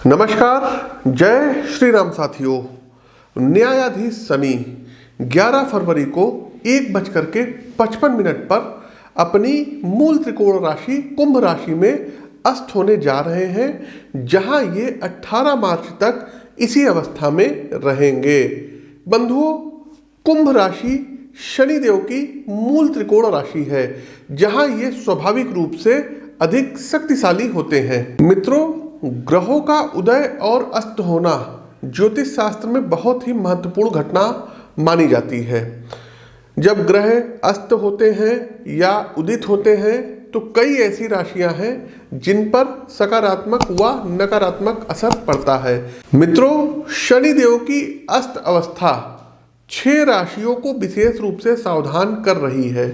नमस्कार, जय श्री राम साथियों। न्यायाधीश शनि 11 फरवरी को 1:55 पर अपनी मूल त्रिकोण राशि कुंभ राशि में अस्त होने जा रहे हैं, जहां ये 18 मार्च तक इसी अवस्था में रहेंगे। बंधुओं, कुंभ राशि शनिदेव की मूल त्रिकोण राशि है, जहां ये स्वाभाविक रूप से अधिक शक्तिशाली होते हैं। मित्रों, ग्रहों का उदय और अस्त होना ज्योतिष शास्त्र में बहुत ही महत्वपूर्ण घटना मानी जाती है। जब ग्रह अस्त होते हैं या उदित होते हैं तो कई ऐसी राशियां हैं जिन पर सकारात्मक व नकारात्मक असर पड़ता है। मित्रों, शनिदेव की अस्त अवस्था 6 राशियों को विशेष रूप से सावधान कर रही है।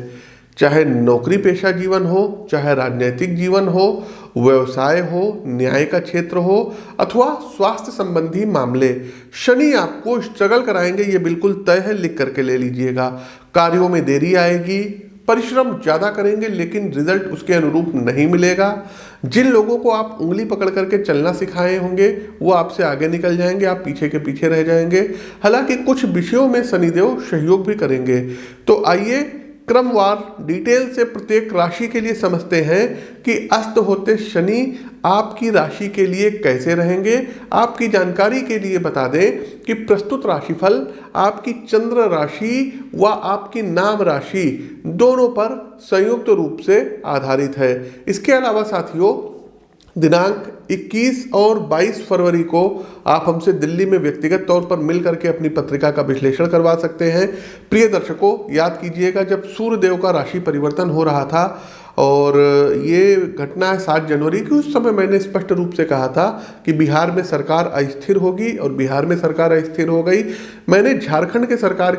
चाहे नौकरी पेशा जीवन हो, चाहे राजनीतिक जीवन हो, व्यवसाय हो, न्याय का क्षेत्र हो अथवा स्वास्थ्य संबंधी मामले, शनि आपको स्ट्रगल कराएंगे, ये बिल्कुल तय है। लिख करके ले लीजिएगा। कार्यों में देरी आएगी, परिश्रम ज़्यादा करेंगे लेकिन रिजल्ट उसके अनुरूप नहीं मिलेगा। जिन लोगों को आप उंगली पकड़ करके चलना सिखाए होंगे वो आपसे आगे निकल जाएंगे, आप पीछे के पीछे रह जाएंगे। हालांकि कुछ विषयों में शनिदेव सहयोग भी करेंगे। तो आइए क्रमवार डिटेल से प्रत्येक राशि के लिए समझते हैं कि अस्त होते शनि आपकी राशि के लिए कैसे रहेंगे। आपकी जानकारी के लिए बता दें कि प्रस्तुत राशिफल आपकी चंद्र राशि व आपकी नाम राशि दोनों पर संयुक्त रूप से आधारित है। इसके अलावा साथियों, दिनांक 21 और 22 फरवरी को आप हमसे दिल्ली में व्यक्तिगत तौर पर मिल करके अपनी पत्रिका का विश्लेषण करवा सकते हैं। प्रिय दर्शकों, याद कीजिएगा, जब सूर्यदेव का राशि परिवर्तन हो रहा था और ये घटना है 7 जनवरी की, उस समय मैंने स्पष्ट रूप से कहा था कि बिहार में सरकार अस्थिर होगी और बिहार में सरकार अस्थिर हो गई। मैंने झारखंड के सरकार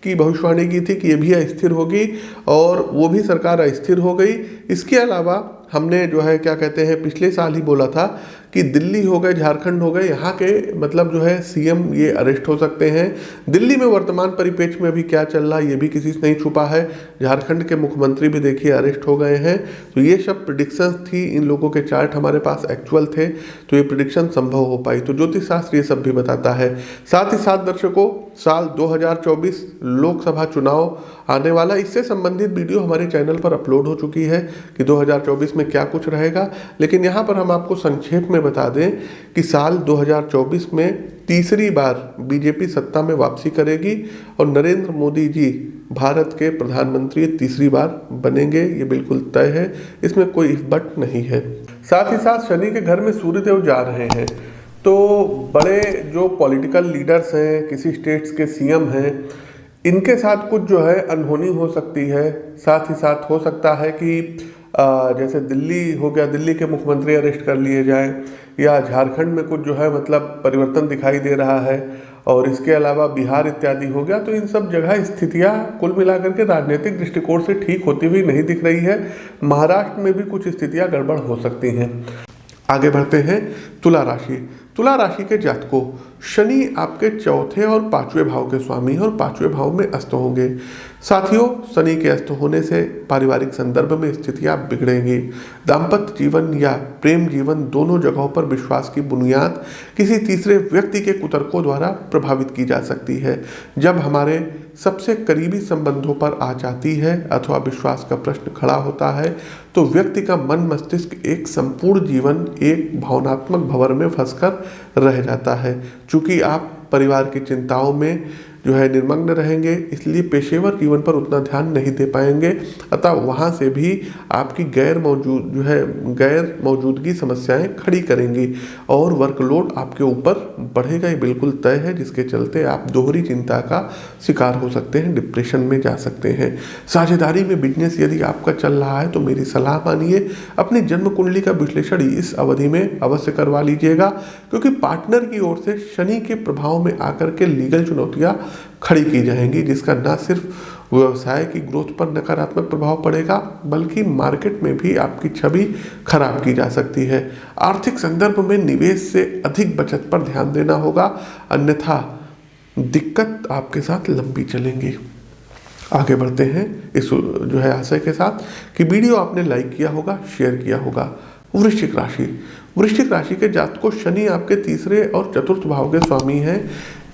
की भविष्यवाणी की थी कि ये भी अस्थिर होगी और वो भी सरकार अस्थिर हो गई। इसके अलावा हमने जो है क्या कहते हैं, पिछले साल ही बोला था कि दिल्ली हो गए, झारखंड हो गए, यहाँ के मतलब जो है सीएम ये अरेस्ट हो सकते हैं। दिल्ली में वर्तमान परिप्रेक्ष्य में अभी क्या चल रहा है ये भी किसी से नहीं छुपा है। झारखंड के मुख्यमंत्री भी देखिए अरेस्ट हो गए हैं। तो ये सब प्रिडिक्शंस थी, इन लोगों के चार्ट हमारे पास एक्चुअल थे, तो ये प्रिडिक्शन संभव हो पाई। तो ज्योतिष शास्त्र ये सब भी बताता है। साथ ही साथ दर्शकों, साल 2024 लोकसभा चुनाव आने वाला, इससे संबंधित वीडियो हमारे चैनल पर अपलोड हो चुकी है कि 2024 में क्या कुछ रहेगा। लेकिन यहाँ पर हम आपको संक्षेप में बता दें कि साल 2024 में तीसरी बार बीजेपी सत्ता में वापसी करेगी और नरेंद्र मोदी जी भारत के प्रधानमंत्री तीसरी बार बनेंगे। ये बिल्कुल तय है, इसमें कोई इफ बट नहीं है। साथ ही साथ शनि के घर में सूर्यदेव जा रहे हैं, तो बड़े जो पॉलिटिकल लीडर्स हैं, किसी स्टेट्स के सीएम हैं, इनके साथ कुछ जो है अनहोनी हो सकती है। साथ ही साथ हो सकता है कि जैसे दिल्ली हो गया, दिल्ली के मुख्यमंत्री अरेस्ट कर लिए जाएं, या झारखंड में कुछ जो है मतलब परिवर्तन दिखाई दे रहा है, और इसके अलावा बिहार इत्यादि हो गया। तो इन सब जगह स्थितियां कुल मिलाकर के राजनीतिक दृष्टिकोण से ठीक होती हुई नहीं दिख रही है। महाराष्ट्र में भी कुछ स्थितियां गड़बड़ हो सकती हैं। आगे बढ़ते हैं तुला राशि। तुला राशि के जातकों, शनि आपके चौथे और 5वें भाव के स्वामी और 5वें भाव में अस्त होंगे। साथियों, शनि के अस्त होने से पारिवारिक संदर्भ में स्थितियां बिगड़ेंगी। दाम्पत्य जीवन या प्रेम जीवन दोनों जगहों पर विश्वास की बुनियाद किसी तीसरे व्यक्ति के कुतर्कों द्वारा प्रभावित की जा सकती है। जब हमारे सबसे करीबी संबंधों पर आ जाती है अथवा विश्वास का प्रश्न खड़ा होता है तो व्यक्ति का मन मस्तिष्क एक संपूर्ण जीवन एक भावनात्मक भंवर में फंसकर रह जाता है। चूंकि आप परिवार की चिंताओं में जो है निर्मग्न रहेंगे, इसलिए पेशेवर जीवन पर उतना ध्यान नहीं दे पाएंगे। अतः वहाँ से भी आपकी गैर मौजूदगी समस्याएं खड़ी करेंगी और वर्कलोड आपके ऊपर बढ़ेगा, ये बिल्कुल तय है। जिसके चलते आप दोहरी चिंता का शिकार हो सकते हैं, डिप्रेशन में जा सकते हैं। साझेदारी में बिजनेस यदि आपका चल रहा है तो मेरी सलाह मानिए, अपनी जन्म कुंडली का विश्लेषण इस अवधि में अवश्य करवा लीजिएगा, क्योंकि पार्टनर की ओर से शनि के प्रभाव में आकर के लीगल चुनौतियां खड़ी की जाएंगी, जिसका न सिर्फ व्यवसाय की ग्रोथ पर नकारात्मक प्रभाव पड़ेगा बल्कि मार्केट में भी आपकी छवि खराब की जा सकती है। आर्थिक संदर्भ में निवेश से अधिक बचत पर ध्यान देना होगा, अन्यथा दिक्कत आपके साथ लंबी चलेंगी। आगे बढ़ते हैं इस जो है आशय के साथ कि वीडियो आपने लाइक किया होगा, शेयर किया होगा। वृश्चिक राशि। वृश्चिक राशि के जातकों, शनि आपके तीसरे और चतुर्थ भाव के स्वामी हैं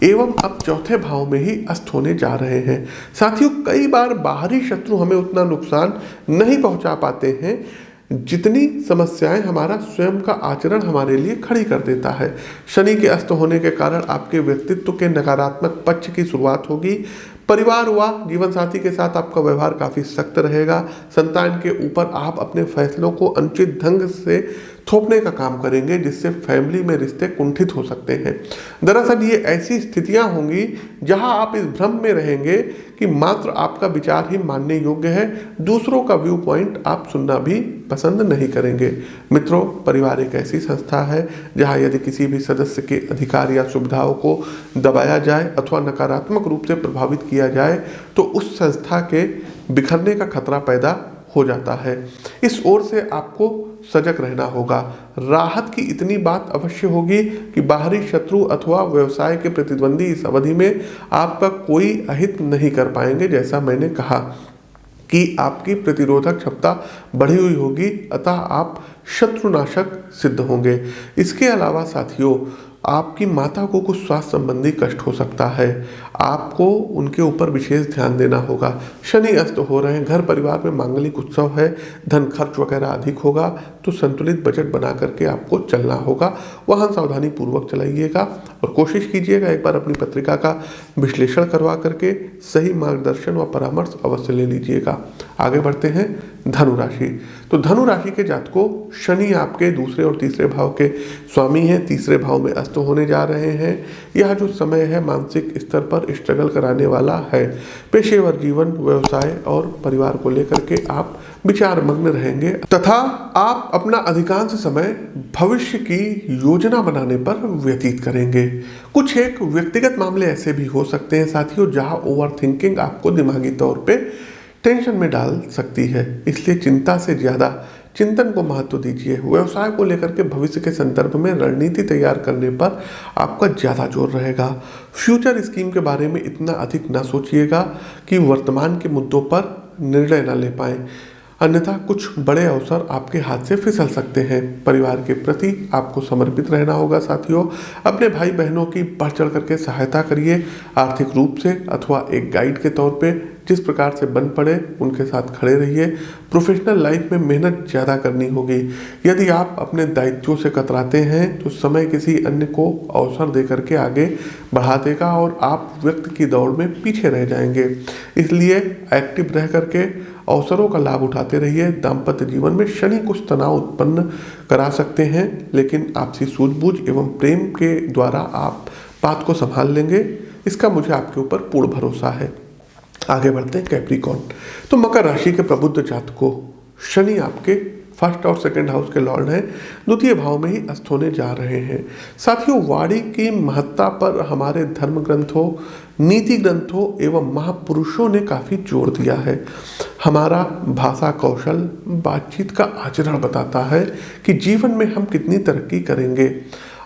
एवं अब चौथे भाव में ही अस्त होने जा रहे हैं। साथियों, कई बार बाहरी शत्रु हमें उतना नुकसान नहीं पहुंचा पाते हैं जितनी समस्याएं हमारा स्वयं का आचरण हमारे लिए खड़ी कर देता है। शनि के अस्त होने के कारण आपके व्यक्तित्व के नकारात्मक पक्ष की शुरुआत होगी। परिवार व जीवन साथी के साथ आपका व्यवहार काफी सख्त रहेगा। संतान के ऊपर आप अपने फैसलों को अनुचित ढंग से थोपने का काम करेंगे, जिससे फैमिली में रिश्ते कुंठित हो सकते हैं। दरअसल ये ऐसी स्थितियां होंगी जहां आप इस भ्रम में रहेंगे कि मात्र आपका विचार ही मानने योग्य है, दूसरों का व्यू पॉइंट आप सुनना भी पसंद नहीं करेंगे। मित्रों, परिवार एक ऐसी संस्था है जहां यदि किसी भी सदस्य के अधिकार या सुविधाओं को दबाया जाए अथवा नकारात्मक रूप से प्रभावित किया जाए तो उस संस्था के बिखरने का खतरा पैदा हो जाता है। इस ओर से आपको सजग रहना होगा। राहत की इतनी बात अवश्य होगी कि बाहरी शत्रु अथवा व्यवसाय के प्रतिद्वंदी इस अवधि में आपका कोई अहित नहीं कर पाएंगे। जैसा मैंने कहा कि आपकी प्रतिरोधक क्षमता बढ़ी हुई होगी, अतः आप शत्रुनाशक सिद्ध होंगे। इसके अलावा साथियों, आपकी माता को कुछ स्वास्थ्य संबंधी कष्ट हो सकता है, आपको उनके ऊपर विशेष ध्यान देना होगा। शनि अस्त हो रहे हैं, घर परिवार में मांगलिक उत्सव है, धन खर्च वगैरह अधिक होगा, तो संतुलित बजट बना करके आपको चलना होगा। वाहन सावधानी पूर्वक चलाइएगा और कोशिश कीजिएगा एक बार अपनी पत्रिका का विश्लेषण करवा करके सही मार्गदर्शन व परामर्श अवश्य ले लीजिएगा। आगे बढ़ते हैं धनु राशि। तो धनु राशि के जातकों, शनि आपके दूसरे और तीसरे भाव के स्वामी हैं, तीसरे भाव में अस्त होने जा रहे हैं। यह जो समय है मानसिक स्तर पर स्ट्रगल कराने वाला है। पेशेवर जीवन, व्यवसाय और परिवार को लेकर के आप विचार मग्न रहेंगे तथा आप अपना अधिकांश समय भविष्य की योजना बनाने पर व्यतीत करेंगे। कुछ एक व्यक्तिगत मामले ऐसे भी हो सकते हैं साथियों जहां ओवर थिंकिंग आपको दिमागी तौर पे टेंशन में डाल सकती है, इसलिए चिंता से ज्यादा चिंतन को महत्व दीजिए। व्यवसाय को लेकर के भविष्य के संदर्भ में रणनीति तैयार करने पर आपका ज़्यादा जोर रहेगा। फ्यूचर स्कीम के बारे में इतना अधिक ना सोचिएगा कि वर्तमान के मुद्दों पर निर्णय न ले पाएं, अन्यथा कुछ बड़े अवसर आपके हाथ से फिसल सकते हैं। परिवार के प्रति आपको समर्पित रहना होगा साथियों। अपने भाई बहनों की बढ़ चढ़ करके सहायता करिए, आर्थिक रूप से अथवा एक गाइड के तौर पे जिस प्रकार से बन पड़े उनके साथ खड़े रहिए। प्रोफेशनल लाइफ में मेहनत ज़्यादा करनी होगी। यदि आप अपने दायित्वों से कतराते हैं तो समय किसी अन्य को अवसर दे करके आगे बढ़ा देगा और आप व्यक्ति की दौड़ में पीछे रह जाएंगे। इसलिए एक्टिव रह करके अवसरों का लाभ उठाते रहिए। दाम्पत्य जीवन में शनि कुछ तनाव उत्पन्न करा सकते हैं, लेकिन आपसी सूझबूझ एवं प्रेम के द्वारा आप बात को संभाल लेंगे, इसका मुझे आपके ऊपर पूर्ण भरोसा है। आगे बढ़ते हैं कैप्रिकॉर्न। तो मकर राशि के प्रबुद्ध जातकों, शनि आपके फर्स्ट और सेकंड हाउस के लॉर्ड हैं, द्वितीय भाव में ही अस्त होने जा रहे हैं। साथियों, वाणी की महत्ता पर हमारे धर्म ग्रंथों, नीति ग्रंथों एवं महापुरुषों ने काफी जोर दिया है। हमारा भाषा कौशल, बातचीत का आचरण बताता है कि जीवन में हम कितनी तरक्की करेंगे।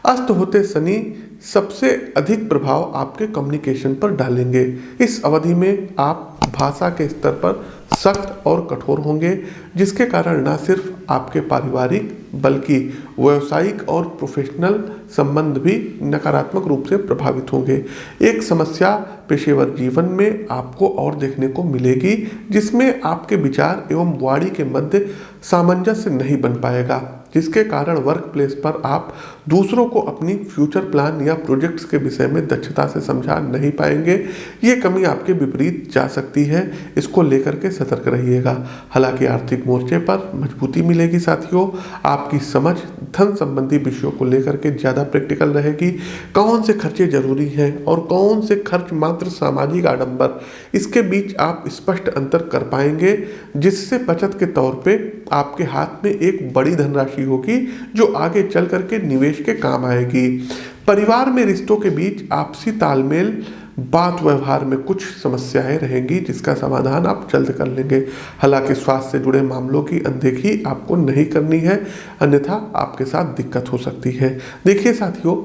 अस्त होते शनि सबसे अधिक प्रभाव आपके कम्युनिकेशन पर डालेंगे। इस अवधि में आप भाषा के स्तर पर सख्त और कठोर होंगे, जिसके कारण न सिर्फ आपके पारिवारिक बल्कि व्यावसायिक और प्रोफेशनल संबंध भी नकारात्मक रूप से प्रभावित होंगे। एक समस्या पेशेवर जीवन में आपको और देखने को मिलेगी, जिसमें आपके विचार एवं वाणी के मध्य सामंजस्य नहीं बन पाएगा, जिसके कारण वर्क प्लेस पर आप दूसरों को अपनी फ्यूचर प्लान या प्रोजेक्ट्स के विषय में दक्षता से समझा नहीं पाएंगे। ये कमी आपके विपरीत जा सकती है, इसको लेकर के सतर्क रहिएगा। हालांकि आर्थिक मोर्चे पर मजबूती मिलेगी साथियों। आपकी समझ धन संबंधी विषयों को लेकर के ज़्यादा प्रैक्टिकल रहेगी। कौन से खर्चे जरूरी हैं और कौन से खर्च मात्र सामाजिक आडंबर, इसके बीच आप स्पष्ट अंतर कर पाएंगे, जिससे बचत के तौर पे आपके हाथ में एक बड़ी धनराशि होगी जो आगे चल करके निवेश के काम आएगी। परिवार में रिश्तों के बीच आपसी तालमेल, बात व्यवहार में कुछ समस्याएं रहेंगी, जिसका समाधान आप जल्द कर लेंगे। हालांकि स्वास्थ्य से जुड़े मामलों की अनदेखी आपको नहीं करनी है, अन्यथा आपके साथ दिक्कत हो सकती है। देखिए साथियों,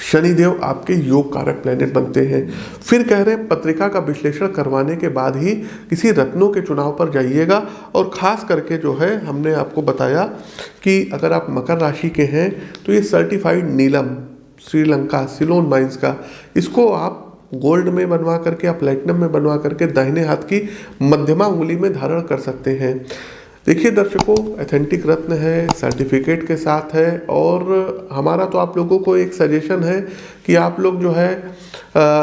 शनिदेव आपके योग कारक प्लेनेट बनते हैं। फिर कह रहे हैं पत्रिका का विश्लेषण करवाने के बाद ही किसी रत्नों के चुनाव पर जाइएगा। और ख़ास करके जो है हमने आपको बताया कि अगर आप मकर राशि के हैं तो ये सर्टिफाइड नीलम श्रीलंका सिलोन माइंस का, इसको आप गोल्ड में बनवा करके या प्लेटिनम में बनवा करके दाहिने हाथ की मध्यमा उंगली में धारण कर सकते हैं। देखिए दर्शकों, ऑथेंटिक रत्न है, सर्टिफिकेट के साथ है। और हमारा तो आप लोगों को एक सजेशन है कि आप लोग जो है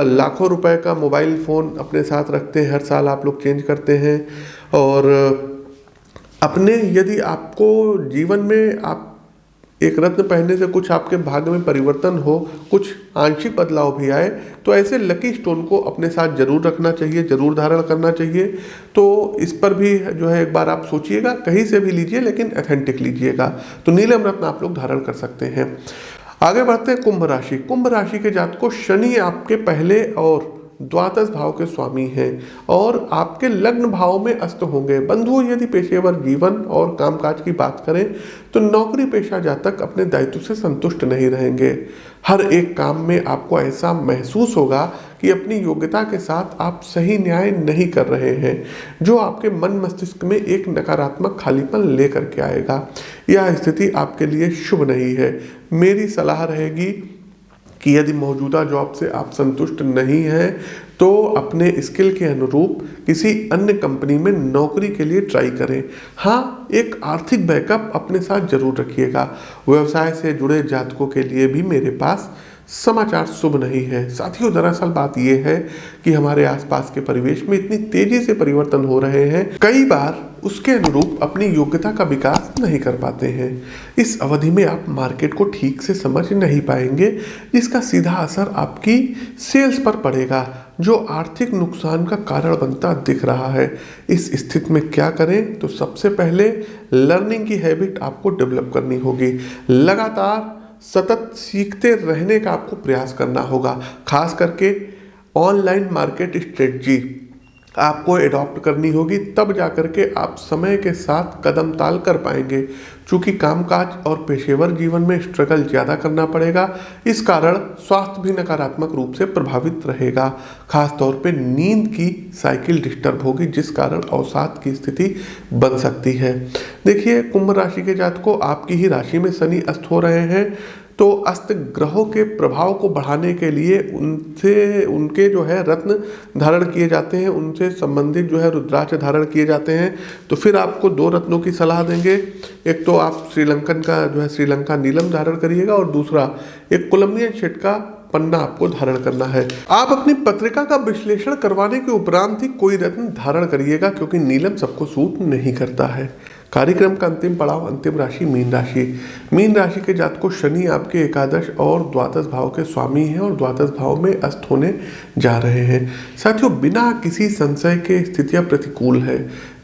लाखों रुपए का मोबाइल फ़ोन अपने साथ रखते हैं, हर साल आप लोग चेंज करते हैं। और अपने यदि आपको जीवन में आप एक रत्न पहनने से कुछ आपके भाग्य में परिवर्तन हो, कुछ आंशिक बदलाव भी आए, तो ऐसे लकी स्टोन को अपने साथ जरूर रखना चाहिए, जरूर धारण करना चाहिए। तो इस पर भी जो है एक बार आप सोचिएगा, कहीं से भी लीजिए लेकिन ऑथेंटिक लीजिएगा। तो नीलम रत्न आप लोग धारण कर सकते हैं। आगे बढ़ते हैं कुंभ राशि। कुंभ राशि के जातक को शनि आपके पहले और द्वादश भाव के स्वामी हैं और आपके लग्न भाव में अस्त होंगे। बंधुओं, यदि पेशेवर जीवन और कामकाज की बात करें तो नौकरी पेशा जातक अपने दायित्व से संतुष्ट नहीं रहेंगे। हर एक काम में आपको ऐसा महसूस होगा कि अपनी योग्यता के साथ आप सही न्याय नहीं कर रहे हैं, जो आपके मन मस्तिष्क में एक नकारात्मक खालीपन लेकर के आएगा। यह स्थिति आपके लिए शुभ नहीं है। मेरी सलाह रहेगी कि यदि मौजूदा जॉब से आप संतुष्ट नहीं हैं तो अपने स्किल के अनुरूप किसी अन्य कंपनी में नौकरी के लिए ट्राई करें। हाँ, एक आर्थिक बैकअप अपने साथ जरूर रखिएगा। व्यवसाय से जुड़े जातकों के लिए भी मेरे पास समाचार शुभ नहीं है। साथियों, दरअसल बात यह है कि हमारे आसपास के परिवेश में इतनी तेजी से परिवर्तन हो रहे हैं, कई बार उसके अनुरूप अपनी योग्यता का विकास नहीं कर पाते हैं। इस अवधि में आप मार्केट को ठीक से समझ नहीं पाएंगे, जिसका सीधा असर आपकी सेल्स पर पड़ेगा, जो आर्थिक नुकसान का कारण बनता दिख रहा है। इस स्थिति में क्या करें? तो सबसे पहले लर्निंग की हैबिट आपको डेवलप करनी होगी। लगातार सतत सीखते रहने का आपको प्रयास करना होगा। खास करके ऑनलाइन मार्केट स्ट्रेटजी आपको एडॉप्ट करनी होगी, तब जाकर के आप समय के साथ कदम ताल कर पाएंगे। चूँकि कामकाज और पेशेवर जीवन में स्ट्रगल ज़्यादा करना पड़ेगा, इस कारण स्वास्थ्य भी नकारात्मक रूप से प्रभावित रहेगा। खास तौर पे नींद की साइकिल डिस्टर्ब होगी, जिस कारण अवसाद की स्थिति बन सकती है। देखिए, कुंभ राशि के जातकों, आपकी ही राशि में शनि अस्त हो रहे हैं, तो अस्त ग्रहों के प्रभाव को बढ़ाने के लिए उनके जो है रत्न धारण किए जाते हैं, उनसे संबंधित जो है रुद्राक्ष धारण किए जाते हैं। तो फिर आपको दो रत्नों की सलाह देंगे। एक तो आप श्रीलंकन का जो है श्रीलंका नीलम धारण करिएगा और दूसरा एक कोलंबियन शेड का पन्ना आपको धारण करना है। आप अपनी पत्रिका का विश्लेषण करवाने के उपरांत ही कोई रत्न धारण करिएगा, क्योंकि नीलम सबको सूट नहीं करता है। कार्यक्रम का अंतिम पड़ाव, अंतिम राशि मीन राशि। मीन राशि के जातकों को शनि आपके एकादश और द्वादश भाव के स्वामी हैं और द्वादश भाव में अस्त होने जा रहे हैं। साथियों, बिना किसी संशय के स्थितियां प्रतिकूल है।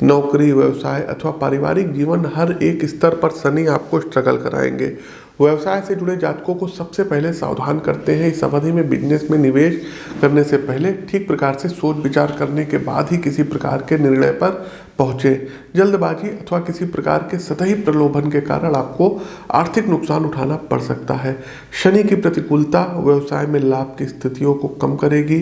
नौकरी, व्यवसाय अथवा पारिवारिक जीवन, हर एक स्तर पर शनि आपको स्ट्रगल कराएंगे। व्यवसाय से जुड़े जातकों को सबसे पहले सावधान करते हैं। इस अवधि में बिजनेस में निवेश करने से पहले ठीक प्रकार से सोच विचार करने के बाद ही किसी प्रकार के निर्णय पर पहुँचे। जल्दबाजी अथवा किसी प्रकार के सतही प्रलोभन के कारण आपको आर्थिक नुकसान उठाना पड़ सकता है। शनि की प्रतिकूलता व्यवसाय में लाभ की स्थितियों को कम करेगी,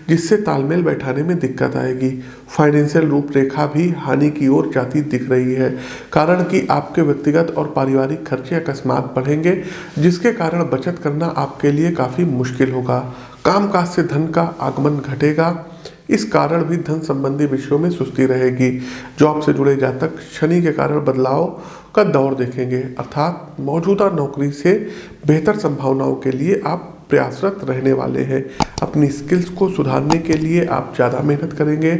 जिससे तालमेल बैठाने में दिक्कत आएगी। फाइनेंशियल रूपरेखा भी हानि की ओर जाती दिख रही है, कारण कि आपके व्यक्तिगत और पारिवारिक खर्चे अकस्मात बढ़ेंगे, जिसके कारण बचत करना आपके लिए काफ़ी मुश्किल होगा। कामकाज से धन का आगमन घटेगा, इस कारण भी धन संबंधी विषयों में सुस्ती रहेगी। जॉब से जुड़े जातक शनि के कारण बदलाव का दौर देखेंगे, अर्थात मौजूदा नौकरी से बेहतर संभावनाओं के लिए आप प्रयासरत रहने वाले हैं। अपनी स्किल्स को सुधारने के लिए आप ज़्यादा मेहनत करेंगे।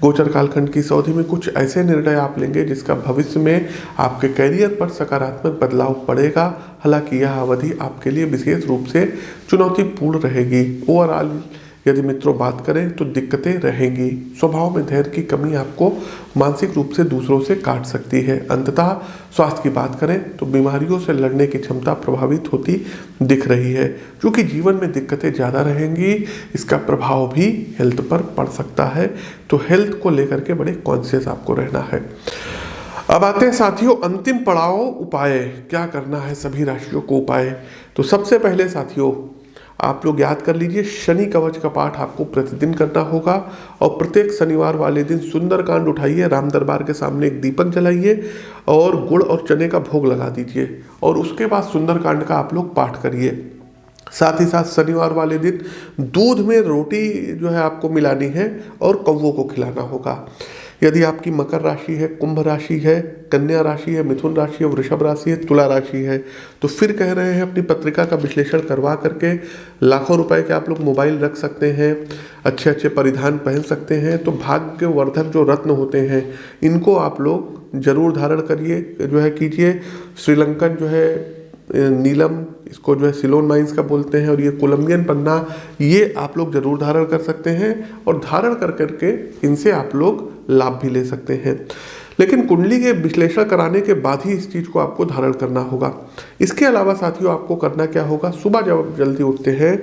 गोचर कालखंड की इस अवधि में कुछ ऐसे निर्णय आप लेंगे जिसका भविष्य में आपके कैरियर पर सकारात्मक बदलाव पड़ेगा। हालांकि यह अवधि आपके लिए विशेष रूप से चुनौतीपूर्ण रहेगी। ओवरऑल यदि मित्रों बात करें तो दिक्कतें रहेंगी। स्वभाव में धैर्य की कमी आपको मानसिक रूप से दूसरों से काट सकती है। अंततः स्वास्थ्य की बात करें तो बीमारियों से लड़ने की क्षमता प्रभावित होती दिख रही है। क्योंकि जीवन में दिक्कतें ज़्यादा रहेंगी, इसका प्रभाव भी हेल्थ पर पड़ सकता है। तो हेल्थ को लेकर के बड़े कॉन्शियस आपको रहना है। अब आते हैं साथियों अंतिम पड़ाव, उपाय क्या करना है सभी राशियों को। उपाय तो सबसे पहले साथियों, आप लोग याद कर लीजिए, शनि कवच का पाठ आपको प्रतिदिन करना होगा और प्रत्येक शनिवार वाले दिन सुंदरकांड उठाइए, राम दरबार के सामने एक दीपक जलाइए और गुड़ और चने का भोग लगा दीजिए और उसके बाद सुंदरकांड का आप लोग पाठ करिए। साथ ही साथ शनिवार वाले दिन दूध में रोटी जो है आपको मिलानी है और कौवों को खिलाना होगा। यदि आपकी मकर राशि है, कुंभ राशि है, कन्या राशि है, मिथुन राशि है, वृषभ राशि है, तुला राशि है, तो फिर कह रहे हैं अपनी पत्रिका का विश्लेषण करवा करके लाखों रुपए के आप लोग मोबाइल रख सकते हैं, अच्छे अच्छे परिधान पहन सकते हैं। तो भाग्यवर्धक जो रत्न होते हैं इनको आप लोग जरूर धारण करिए, जो है कीजिए। श्रीलंकन जो है नीलम, इसको जो है सिलोन माइंस का बोलते हैं, और ये कोलंबियन पन्ना, ये आप लोग जरूर धारण कर सकते हैं और धारण कर करके इनसे आप लोग लाभ भी ले सकते हैं। लेकिन कुंडली के विश्लेषण कराने के बाद ही इस चीज़ को आपको धारण करना होगा। इसके अलावा साथियों आपको करना क्या होगा, सुबह जब जल्दी उठते हैं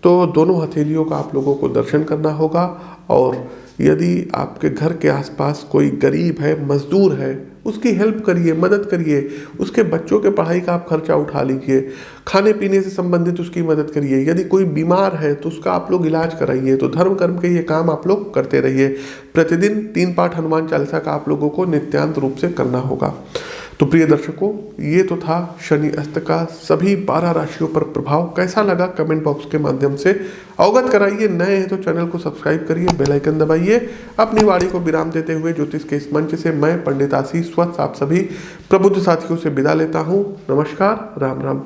तो दोनों हथेलियों का आप लोगों को दर्शन करना होगा, और यदि आपके घर के आसपास कोई गरीब है, मजदूर है, उसकी हेल्प करिए, मदद करिए। उसके बच्चों के पढ़ाई का आप खर्चा उठा लीजिए, खाने पीने से संबंधित उसकी मदद करिए। यदि कोई बीमार है तो उसका आप लोग इलाज कराइए। तो धर्म कर्म के ये काम आप लोग करते रहिए। प्रतिदिन 3 पाठ हनुमान चालीसा का आप लोगों को नित्यांत रूप से करना होगा। तो प्रिय दर्शकों, ये तो था शनि अस्त का सभी 12 राशियों पर प्रभाव। कैसा लगा कमेंट बॉक्स के माध्यम से अवगत कराइए। नए हैं तो चैनल को सब्सक्राइब करिए, बेल आइकन दबाइए। अपनी वाणी को विराम देते हुए ज्योतिष के इस मंच से मैं पंडित आशीष वत्स आप सभी प्रबुद्ध साथियों से विदा लेता हूँ। नमस्कार, राम राम।